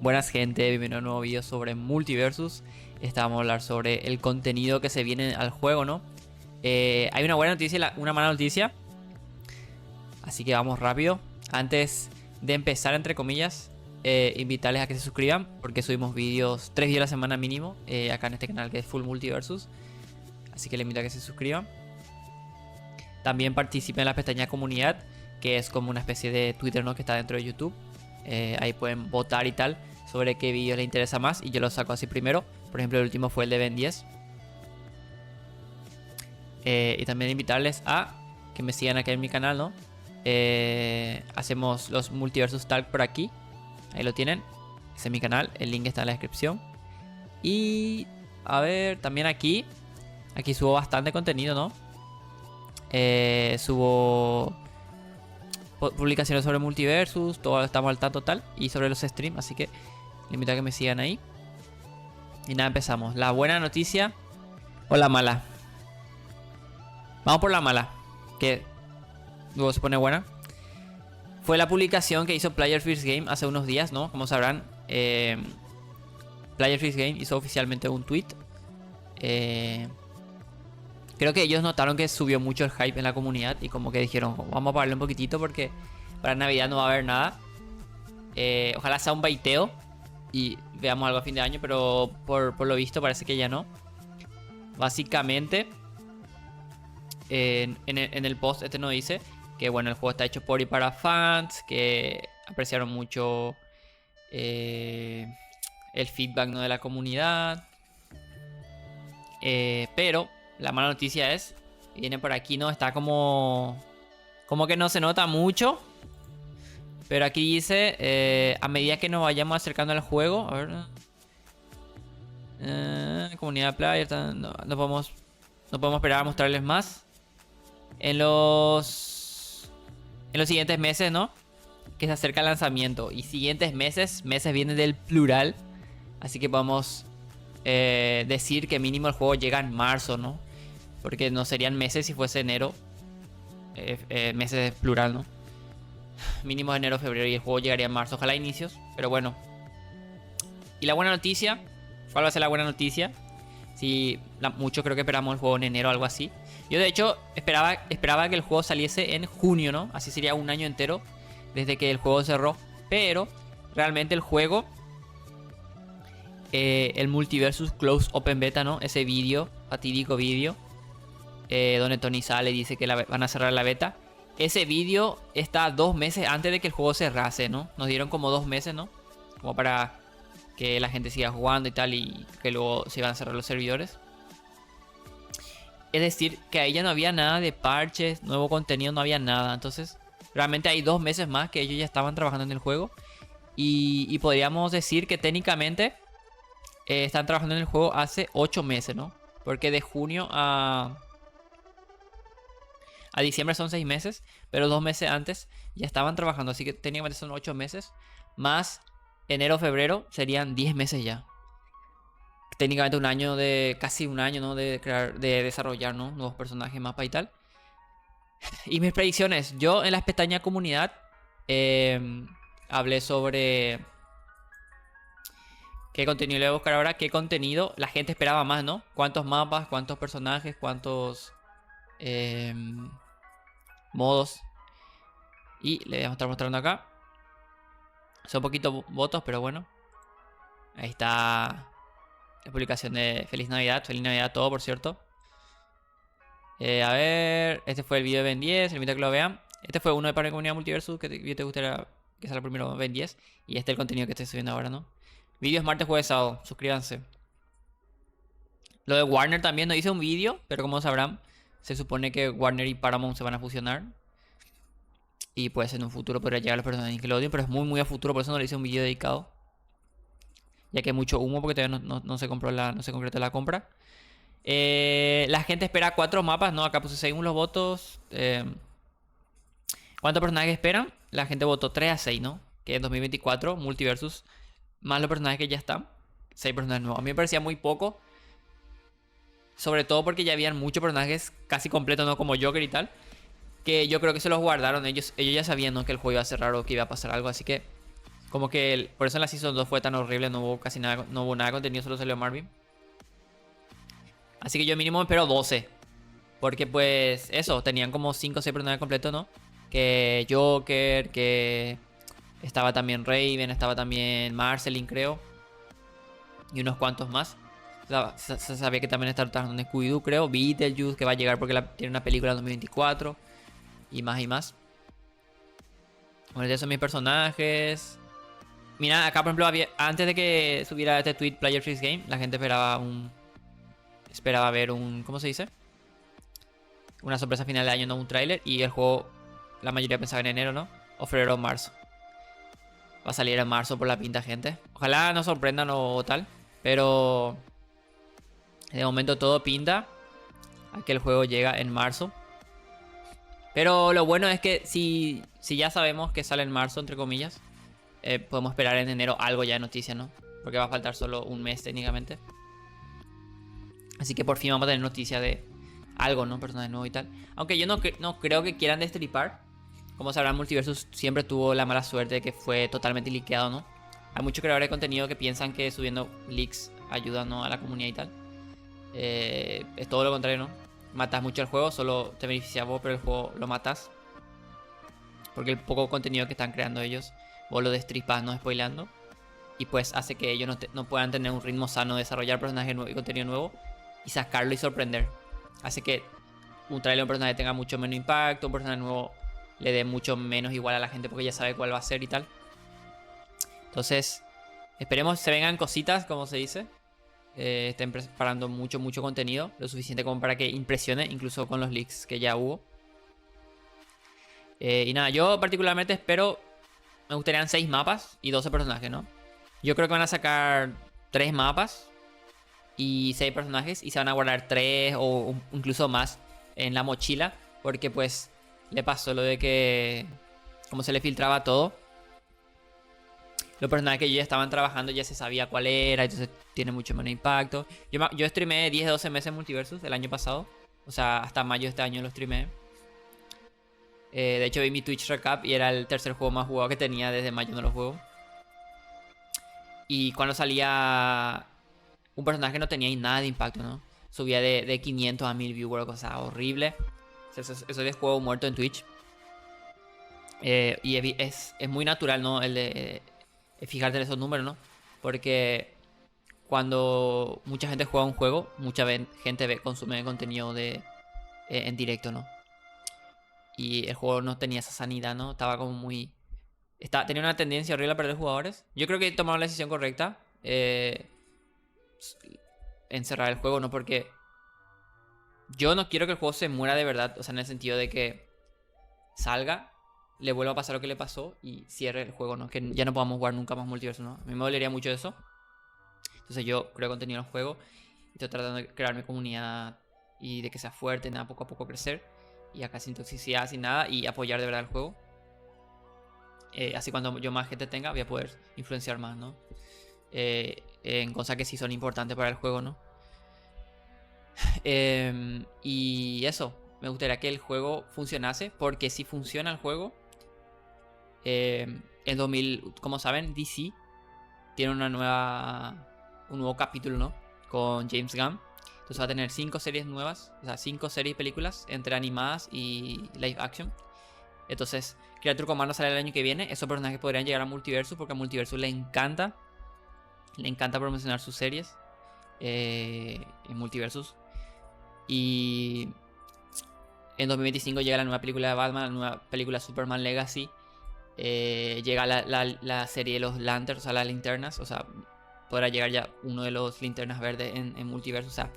Buenas gente, bienvenido a un nuevo video sobre Multiversus. Vamos a hablar sobre el contenido que se viene al juego, ¿no? Hay una buena noticia y una mala noticia. Así que vamos rápido. Antes de empezar, entre comillas, invitarles a que se suscriban, porque subimos vídeos 3 días a la semana mínimo, acá en este canal que es Full Multiversus. Así que les invito a que se suscriban. También participen en la pestaña comunidad, que es como una especie de Twitter, ¿no? Que está dentro de YouTube. Ahí pueden votar y tal sobre qué vídeo les interesa más y yo los saco así primero. Por ejemplo, el último fue el de Ben 10. Y también invitarles a que me sigan aquí en mi canal, ¿no? Hacemos los Multiversus Talk por aquí. Ahí lo tienen. Ese es mi canal, el link está en la descripción. Y a ver, también aquí subo bastante contenido, ¿no? Subo publicaciones sobre Multiversus, todo estamos al tanto tal, y sobre los streams, así que les invito a que me sigan ahí. Y nada, empezamos. La buena noticia o la mala. Vamos por la mala, que luego se pone buena. Fue la publicación que hizo Player First Game hace unos días, ¿no? Como sabrán, Player First Game hizo oficialmente un tweet. Creo que ellos notaron que subió mucho el hype en la comunidad y como que dijeron, vamos a pararle un poquitito porque para Navidad no va a haber nada. Ojalá sea un baiteo y veamos algo a fin de año, pero por lo visto parece que ya no. Básicamente, en el post este nos dice que bueno, el juego está hecho por y para fans, que apreciaron mucho el feedback, ¿no? De la comunidad. Pero la mala noticia es, viene por aquí, ¿no? Está como que no se nota mucho. Pero aquí dice, a medida que nos vayamos acercando al juego, a ver, comunidad player, no podemos esperar a mostrarles más. En los siguientes meses, ¿no? Que se acerca el lanzamiento. Y siguientes meses viene del plural. Así que podemos decir que mínimo el juego llega en marzo, ¿no? Porque no serían meses si fuese enero. Meses de plural, ¿no? Mínimo de enero, febrero y el juego llegaría en marzo. Ojalá inicios, pero bueno. Y la buena noticia. ¿Cuál va a ser la buena noticia? Si mucho creo que esperamos el juego en enero o algo así. Yo de hecho esperaba que el juego saliese en junio, ¿no? Así sería un año entero desde que el juego cerró. Pero realmente el juego, el Multiversus Close Open Beta, ¿no? Ese vídeo, fatídico vídeo, donde Tony sale y dice que van a cerrar la beta. Ese vídeo está 2 meses antes de que el juego cerrase, ¿no? Nos dieron como 2 meses, ¿no? Como para que la gente siga jugando y tal, y que luego se iban a cerrar los servidores. Es decir, que ahí ya no había nada de parches, nuevo contenido, no había nada. Entonces, realmente hay 2 meses más que ellos ya estaban trabajando en el juego. Y podríamos decir que técnicamente están trabajando en el juego hace 8 meses, ¿no? Porque de junio a diciembre son 6 meses, pero 2 meses antes ya estaban trabajando. Así que técnicamente son 8 meses. Más enero, febrero serían 10 meses ya. Técnicamente un año casi un año, ¿no? De desarrollar, ¿no? Nuevos personajes, mapa y tal. Y mis predicciones. Yo en las pestañas comunidad hablé sobre qué contenido le voy a buscar ahora. Qué contenido la gente esperaba más, ¿no? Cuántos mapas, cuántos personajes, cuántos modos. Y le voy a estar mostrando acá. Son poquitos votos, pero bueno. Ahí está la publicación de Feliz Navidad a todo, por cierto. A ver, este fue el video de Ben 10, les invito a que lo vean. Este fue uno de Para Comunidad Multiversus, que te gustaría que salga primero Ben 10. Y este es el contenido que estoy subiendo ahora, ¿no? Vídeos martes, jueves, sábado, suscríbanse. Lo de Warner también no hice un vídeo, pero como sabrán, se supone que Warner y Paramount se van a fusionar. Y pues en un futuro podría llegar a los personajes de Nickelodeon, pero es muy muy a futuro, por eso no le hice un vídeo dedicado. Ya que hay mucho humo porque todavía no se compró no se concretó la compra. La gente espera 4 mapas, ¿no? Acá puse según los votos. ¿Cuántos personajes esperan? La gente votó 3 a 6, ¿no? Que en 2024, Multiversus, más los personajes que ya están. 6 personajes nuevos. A mí me parecía muy poco. Sobre todo porque ya habían muchos personajes casi completos, ¿no? Como Joker y tal. Que yo creo que se los guardaron. Ellos ya sabían, ¿no? Que el juego iba a cerrar o que iba a pasar algo. Así que Como que por eso en la Season 2 fue tan horrible, no hubo casi nada, no hubo nada de contenido, solo salió Marvin. Así que yo mínimo espero 12. Porque pues eso, tenían como 5 o 6 personajes completos, ¿no? Que Joker, que estaba también Raven, estaba también Marceline, creo. Y unos cuantos más. Se sabía que también estaba trabajando en Scooby-Doo, creo. Beetlejuice, que va a llegar porque tiene una película en 2024. Y más y más. Bueno, esos son mis personajes. Mira, acá por ejemplo, antes de que subiera este tweet Player Freeze Game, la gente esperaba ver un... ¿Cómo se dice? Una sorpresa final de año, no un tráiler. Y el juego, la mayoría pensaba en enero, ¿no? O febrero o marzo. Va a salir en marzo por la pinta, gente. Ojalá no sorprendan o tal. Pero de momento todo pinta a que el juego llega en marzo. Pero lo bueno es que si ya sabemos que sale en marzo, entre comillas, podemos esperar en enero algo ya de noticias, ¿no? Porque va a faltar solo un mes técnicamente. Así que por fin vamos a tener noticias de algo, ¿no? Personajes nuevos y tal. Aunque yo no creo que quieran destripar. Como sabrán, Multiversus siempre tuvo la mala suerte de que fue totalmente liqueado, ¿no? Hay muchos creadores de contenido que piensan que subiendo leaks ayuda, ¿no?, a la comunidad y tal. Es todo lo contrario, ¿no? Matas mucho el juego, solo te beneficia vos, pero el juego lo matas. Porque el poco contenido que están creando ellos, vos lo destripas, no spoilando. Y pues hace que ellos no puedan tener un ritmo sano de desarrollar personajes nuevos y contenido nuevo. Y sacarlo y sorprender. Hace que un trailer de un personaje tenga mucho menos impacto, un personaje nuevo le dé mucho menos igual a la gente porque ya sabe cuál va a ser y tal. Entonces, esperemos se vengan cositas, como se dice. Estén preparando mucho contenido, lo suficiente como para que impresione, incluso con los leaks que ya hubo. Y nada, yo particularmente espero, me gustarían 6 mapas y 12 personajes, ¿no? Yo creo que van a sacar 3 mapas y 6 personajes y se van a guardar 3 o incluso más en la mochila, porque pues le pasó lo de que como se le filtraba todo, los personajes que ya estaban trabajando ya se sabía cuál era, entonces tiene mucho menos impacto. Yo streameé 10-12 meses Multiversus el año pasado, o sea, hasta mayo de este año lo streameé. De hecho vi mi Twitch recap y era el tercer juego más jugado que tenía desde mayo, no lo juego. Y cuando salía un personaje no tenía nada de impacto, ¿no? Subía de 500 a 1000 viewers, cosa horrible. Eso es juego muerto en Twitch. Y es muy natural, ¿no? El de fijarte en esos números, ¿no? Porque cuando mucha gente juega un juego, mucha gente consume contenido en directo, ¿no? Y el juego no tenía esa sanidad, ¿no? Estaba como muy... tenía una tendencia horrible a perder jugadores. Yo creo que tomaron la decisión correcta. Encerrar el juego, ¿no? Porque yo no quiero que el juego se muera de verdad. O sea, en el sentido de que salga, le vuelva a pasar lo que le pasó y cierre el juego, ¿no? Que ya no podamos jugar nunca más Multiverso, ¿no? A mí me dolería mucho eso. Entonces yo creo contenido en el juego y estoy tratando de crear mi comunidad y de que sea fuerte, nada, poco a poco crecer. Y acá sin toxicidad, sin nada, y apoyar de verdad el juego. Así cuando yo más gente tenga, voy a poder influenciar más, ¿no? En cosas que sí son importantes para el juego, ¿no? Y eso, me gustaría que el juego funcionase, porque si funciona el juego, en 2000, como saben, DC tiene un nuevo capítulo, ¿no? Con James Gunn. Entonces va a tener 5 series nuevas, o sea, 5 series y películas entre animadas y live action. Entonces, Creature Commandos sale el año que viene. Esos personajes podrían llegar a Multiversus porque a Multiversus le encanta promocionar sus series en Multiversus. Y en 2025 llega la nueva película de Batman, la nueva película Superman Legacy. Llega la serie de los Lanterns, o sea, las linternas. O sea, podrá llegar ya uno de los linternas verdes en Multiversus. O sea,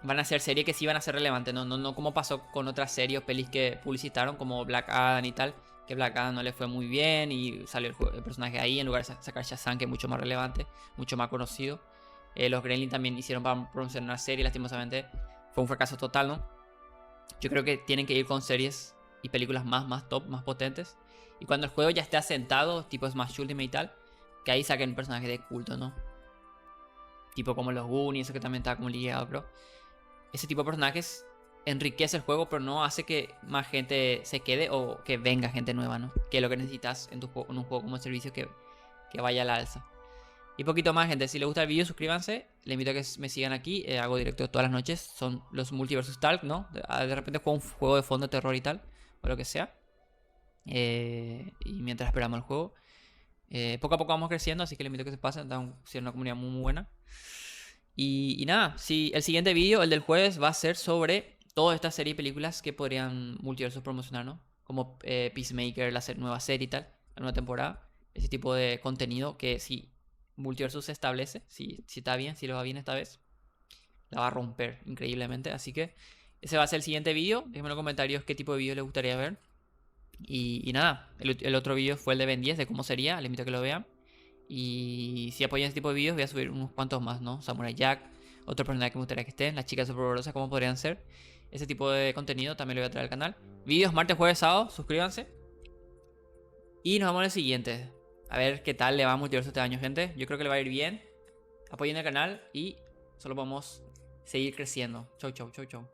van a ser series que sí van a ser relevantes, no como pasó con otras series o pelis que publicitaron, como Black Adam y tal, que Black Adam no le fue muy bien y salió el personaje ahí en lugar de sacar Shazam, que es mucho más relevante, mucho más conocido. Los Gremlins también hicieron para promocionar una serie, lastimosamente fue un fracaso total, ¿no? Yo creo que tienen que ir con series y películas más top, más potentes. Y cuando el juego ya esté asentado, tipo Smash Ultimate y tal, que ahí saquen un personaje de culto, ¿no? Tipo como los Goonies, eso que también estaba como ligado, bro. Ese tipo de personajes enriquece el juego, pero no hace que más gente se quede o que venga gente nueva, ¿no? Que es lo que necesitas en, en un juego como servicio que vaya a la alza. Y poquito más, gente. Si les gusta el vídeo, suscríbanse. Les invito a que me sigan aquí. Hago directo todas las noches. Son los Multiversus Talk, ¿no? De repente juego un juego de fondo de terror y tal. O lo que sea. Y mientras esperamos el juego. Poco a poco vamos creciendo, así que les invito a que se pasen. Estamos siendo una comunidad muy, muy buena. Y nada, si el siguiente vídeo, el del jueves, va a ser sobre toda esta serie de películas que podrían Multiversus promocionar, ¿no? Como Peacemaker, la nueva serie y tal, la nueva temporada. Ese tipo de contenido que si Multiversus se establece, si está bien, si lo va bien esta vez, la va a romper increíblemente. Así que ese va a ser el siguiente vídeo. Déjenme en los comentarios qué tipo de vídeo les gustaría ver. Y nada, el otro vídeo fue el de Ben 10, de cómo sería. Les invito a que lo vean. Y si apoyan este tipo de vídeos, voy a subir unos cuantos más, ¿no? Samurai Jack, otro personaje que me gustaría que estén, las chicas superpoderosas, cómo podrían ser. Ese tipo de contenido también lo voy a traer al canal. Vídeos martes, jueves, sábado, suscríbanse. Y nos vemos en el siguiente. A ver qué tal le va a Multiverso este año, gente. Yo creo que le va a ir bien. Apoyen el canal y solo vamos a seguir creciendo. Chau, chau, chau, chau.